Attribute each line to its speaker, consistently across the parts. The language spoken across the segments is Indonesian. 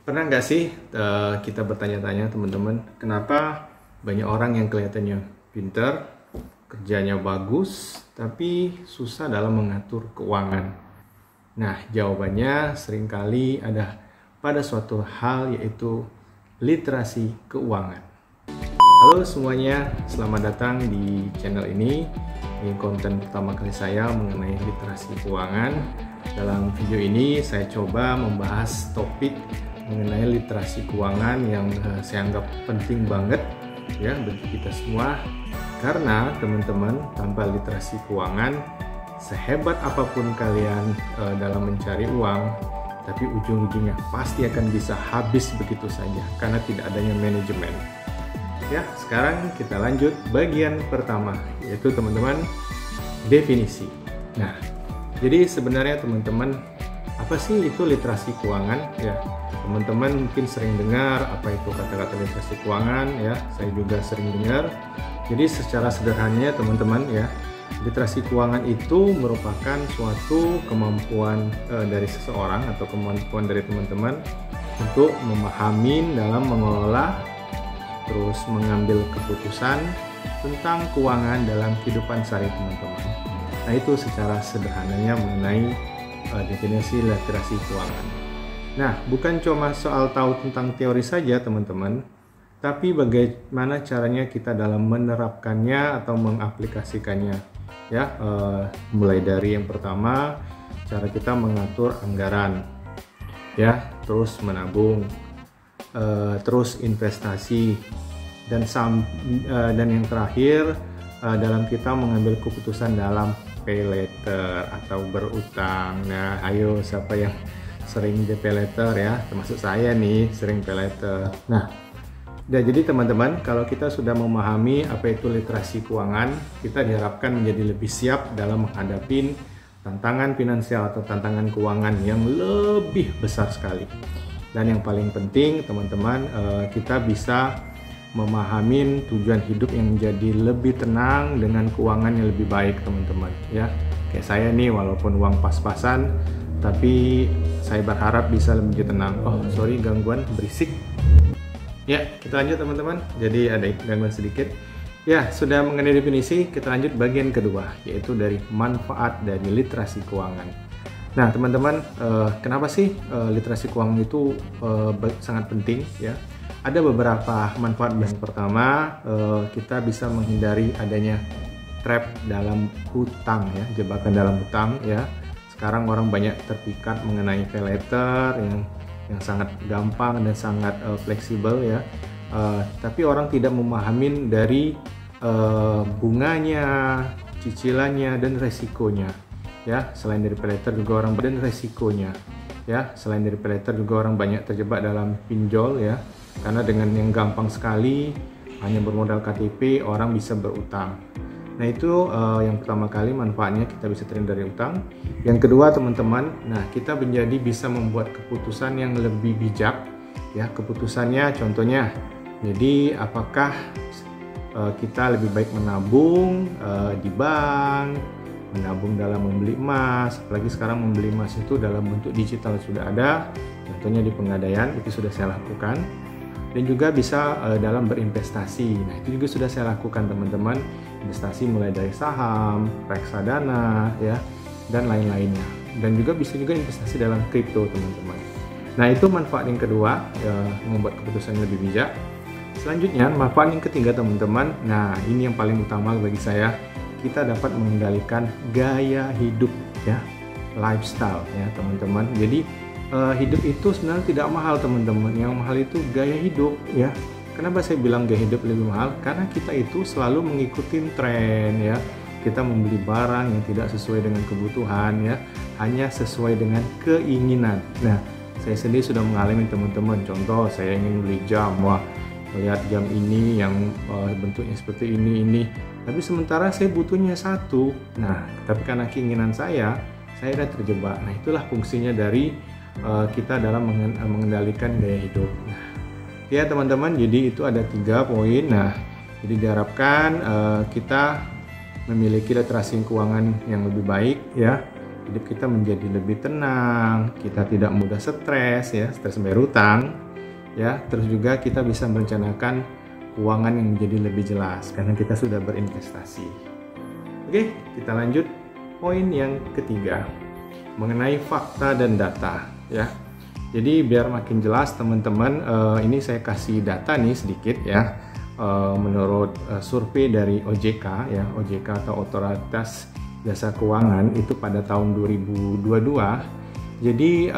Speaker 1: Pernah nggak sih kita bertanya-tanya teman-teman, kenapa banyak orang yang kelihatannya pinter, kerjanya bagus, tapi susah dalam mengatur keuangan? Nah, jawabannya seringkali ada pada suatu hal, yaitu literasi keuangan. Halo semuanya, selamat datang di channel ini. Ini konten pertama kali saya mengenai literasi keuangan. Dalam video ini saya coba membahas topik mengenai literasi keuangan yang saya anggap penting banget ya bagi kita semua. Karena teman-teman, tanpa literasi keuangan, sehebat apapun kalian dalam mencari uang, tapi ujung-ujungnya pasti akan bisa habis begitu saja karena tidak adanya manajemen. Ya, sekarang kita lanjut bagian pertama, yaitu teman-teman, definisi. Nah, jadi sebenarnya teman-teman, apa sih itu literasi keuangan? Ya, teman-teman mungkin sering dengar apa itu kata-kata literasi keuangan, ya. Saya juga sering dengar. Jadi secara sederhananya teman-teman ya, literasi keuangan itu merupakan suatu kemampuan dari seseorang atau kemampuan dari teman-teman untuk memahami dalam mengelola, terus mengambil keputusan tentang keuangan dalam kehidupan sehari teman-teman. Nah, itu secara sederhananya mengenai definisi literasi keuangan. Nah, bukan cuma soal tahu tentang teori saja teman-teman, tapi bagaimana caranya kita dalam menerapkannya atau mengaplikasikannya. Ya, mulai dari yang pertama, cara kita mengatur anggaran, ya, terus menabung, terus investasi, dan yang terakhir dalam kita mengambil keputusan dalam pay later atau berutang. Nah, ayo siapa yang sering di pay later ya, termasuk saya nih sering pay later. Nah, jadi teman-teman, kalau kita sudah memahami apa itu literasi keuangan, kita diharapkan menjadi lebih siap dalam menghadapi tantangan finansial atau tantangan keuangan yang lebih besar sekali. Dan yang paling penting teman-teman, kita bisa memahami tujuan hidup yang menjadi lebih tenang dengan keuangan yang lebih baik teman-teman ya. Kayak saya nih, walaupun uang pas-pasan, tapi saya berharap bisa lebih tenang. Oh sorry, gangguan berisik. Ya, kita lanjut teman-teman. Jadi ada gangguan sedikit. Ya, sudah mengenai definisi, kita lanjut bagian kedua, yaitu dari manfaat dari literasi keuangan. Nah teman-teman, kenapa sih literasi keuangan itu sangat penting ya? Ada beberapa manfaat. Yang pertama, kita bisa menghindari adanya trap dalam hutang ya, jebakan dalam hutang ya. Sekarang orang banyak terpikat mengenai pay later yang sangat gampang dan sangat fleksibel ya. Tapi orang tidak memahami dari bunganya, cicilannya, dan resikonya. Ya, selain dari pay later juga orang banyak terjebak dalam pinjol ya, karena dengan yang gampang sekali hanya bermodal KTP orang bisa berutang. Nah itu yang pertama kali manfaatnya, kita bisa terhindar dari utang. Yang kedua teman-teman, nah kita menjadi bisa membuat keputusan yang lebih bijak ya. Keputusannya contohnya, jadi apakah kita lebih baik menabung di bank, menabung dalam membeli emas, apalagi sekarang membeli emas itu dalam bentuk digital sudah ada, contohnya di Pegadaian itu sudah saya lakukan. Dan juga bisa dalam berinvestasi. Nah itu juga sudah saya lakukan teman-teman, investasi mulai dari saham, reksadana ya, dan lain-lainnya. Dan juga bisa juga investasi dalam kripto teman-teman. Nah itu manfaat yang kedua, membuat keputusan yang lebih bijak. Selanjutnya manfaat yang ketiga teman-teman, nah ini yang paling utama bagi saya, kita dapat mengendalikan gaya hidup ya, lifestyle ya teman-teman. Jadi hidup itu sebenarnya tidak mahal teman-teman, yang mahal itu gaya hidup ya. Kenapa saya bilang gaya hidup lebih mahal? Karena kita itu selalu mengikuti tren ya. Kita membeli barang yang tidak sesuai dengan kebutuhan ya, hanya sesuai dengan keinginan. Nah, saya sendiri sudah mengalami teman-teman. Contoh, saya ingin beli jam, wah lihat jam ini yang bentuknya seperti ini. Tapi sementara saya butuhnya satu. Nah, tapi karena keinginan saya sudah terjebak. Nah, itulah fungsinya dari kita dalam mengendalikan gaya hidup. Nah, ya teman-teman, jadi itu ada 3 poin. Nah, jadi diharapkan kita memiliki literasi keuangan yang lebih baik ya. hidup kita menjadi lebih tenang, kita tidak mudah stres ya, stres bayar hutang ya. Terus juga kita bisa merencanakan keuangan yang menjadi lebih jelas karena kita sudah berinvestasi. Oke, kita lanjut poin yang ketiga mengenai fakta dan data ya. Jadi biar makin jelas teman-teman, ini saya kasih data nih sedikit ya. Menurut survei dari OJK ya, OJK atau Otoritas Jasa Keuangan itu pada tahun 2022. Jadi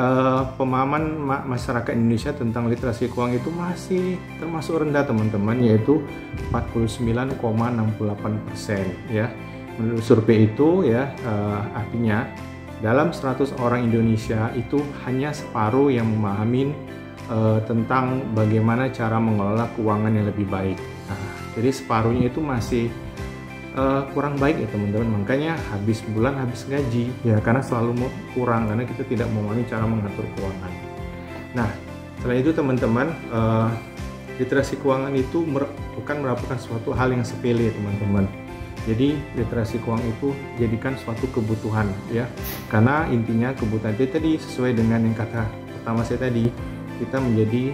Speaker 1: pemahaman masyarakat Indonesia tentang literasi keuangan itu masih termasuk rendah teman-teman, yaitu 49,68% ya. Menurut survei itu ya, artinya dalam 100 orang Indonesia itu hanya separuh yang memahami tentang bagaimana cara mengelola keuangan yang lebih baik. Nah, jadi separuhnya itu masih kurang baik ya teman-teman. Makanya habis bulan habis gaji ya, karena selalu kurang karena kita tidak memahami cara mengatur keuangan. Nah, selain itu teman-teman, literasi keuangan itu bukan merupakan suatu hal yang sepele teman-teman. Jadi literasi keuangan itu jadikan suatu kebutuhan ya, karena intinya kebutuhan itu tadi sesuai dengan yang kata pertama saya tadi, kita menjadi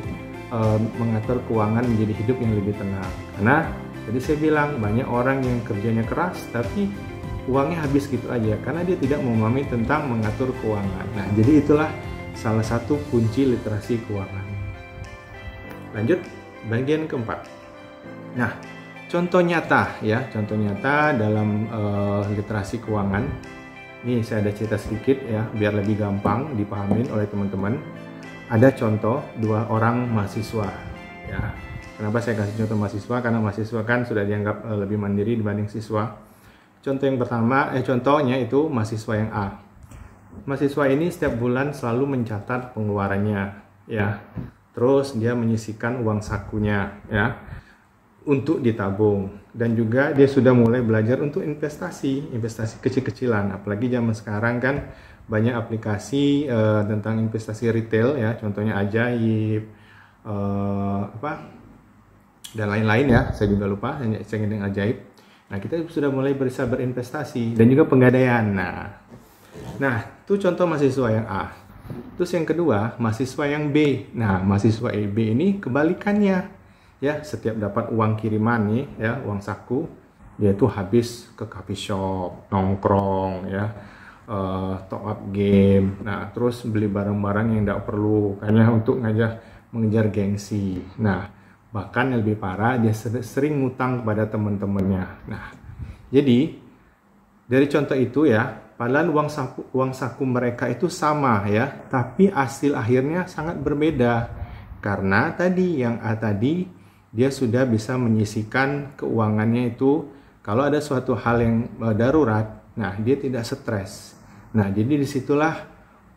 Speaker 1: mengatur keuangan menjadi hidup yang lebih tenang. Karena tadi saya bilang banyak orang yang kerjanya keras tapi uangnya habis gitu aja karena dia tidak memahami tentang mengatur keuangan. Nah, jadi itulah salah satu kunci literasi keuangan. Lanjut bagian keempat. Nah, contoh nyata ya, contoh nyata dalam literasi keuangan. Ini saya ada cerita sedikit ya, biar lebih gampang dipahamin oleh teman-teman. Ada contoh dua orang mahasiswa ya. Kenapa saya kasih contoh mahasiswa? Karena mahasiswa kan sudah dianggap lebih mandiri dibanding siswa. Contoh yang pertama, contohnya itu mahasiswa yang A. Mahasiswa ini setiap bulan selalu mencatat pengeluarannya ya. Terus dia menyisihkan uang sakunya ya, untuk ditabung, dan juga dia sudah mulai belajar untuk investasi kecil-kecilan. Apalagi zaman sekarang kan banyak aplikasi tentang investasi retail ya, contohnya Ajaib dan lain-lain ya, saya juga lupa, saya ingin Ajaib. Nah, kita sudah mulai bisa berinvestasi dan juga penggadaian. Nah itu contoh mahasiswa yang A. Terus yang kedua mahasiswa yang B. Nah, mahasiswa B ini kebalikannya. Ya, setiap dapat uang kiriman nih ya, uang saku, dia tuh habis ke coffee shop, nongkrong ya, top up game. Nah, terus beli barang-barang yang tidak perlu hanya untuk mengejar gengsi. Nah, bahkan yang lebih parah, dia sering ngutang kepada teman-temannya. Nah, jadi dari contoh itu ya, padahal uang saku mereka itu sama ya, tapi hasil akhirnya sangat berbeda. Karena tadi yang A tadi, dia sudah bisa menyisihkan keuangannya itu kalau ada suatu hal yang darurat. Nah, dia tidak stres. Nah, jadi disitulah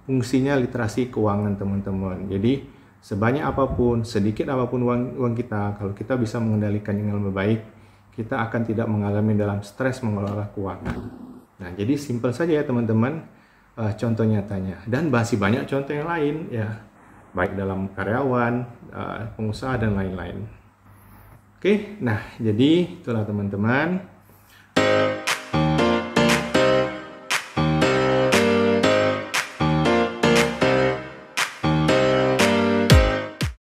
Speaker 1: fungsinya literasi keuangan teman-teman. Jadi sebanyak apapun, sedikit apapun uang kita, kalau kita bisa mengendalikan dengan lebih baik, kita akan tidak mengalami dalam stres mengelola keuangan. Nah, jadi simpel saja ya teman-teman, contoh nyatanya. Dan masih banyak contoh yang lain ya, baik dalam karyawan, pengusaha dan lain-lain. Oke, nah jadi itulah teman-teman